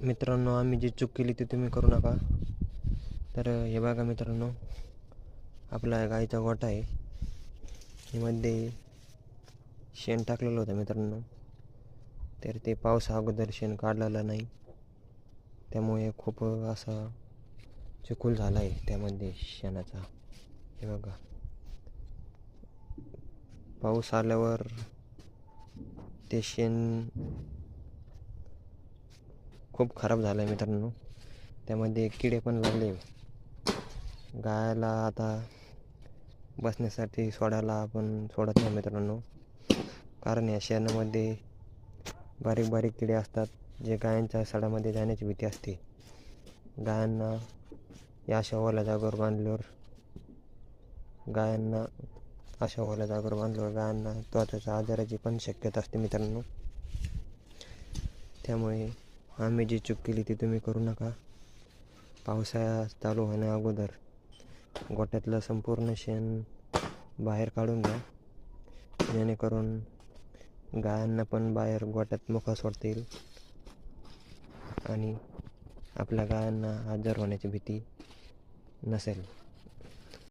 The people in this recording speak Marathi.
मित्रांनो, आम्ही जी चूक केली ती तुम्ही करू नका. तर हे बघा मित्रांनो, आपला गाईचा गोठा आहे. यामध्ये शेण टाकलेलं होतं मित्रांनो. तर ते पावसा अगोदर शेण काढलेलं नाही, त्यामुळे खूप असा चिखल झाला आहे त्यामध्ये शेणाचा. हे बघा, पाऊस आल्यावर ते शेण खूप खराब झालं आहे मित्रांनो. त्यामध्ये किडे पण लागले. गायला आता बसण्यासाठी सोडायला आपण सोडत नाही मित्रांनो, कारण या शेणामध्ये बारीक बारीक किडे असतात, जे गायांच्या सडामध्ये जाण्याची भीती असते. गायांना या अशा ओल्या जागेवर बांधल्यावर गायांना त्वचेच्या आजाराची पण शक्यता असते मित्रांनो. त्यामुळे आम्ही जी चूक केली ती तुम्ही करू नका. पावसाळा चालू होण्या अगोदर गोठ्यातलं संपूर्ण शेण बाहेर काढून घ्या, जेणेकरून गायांना पण बाहेर गोठ्यात मोकळं सोडता येईल आणि आपल्या गायांना आजार होण्याची भीती नसेल.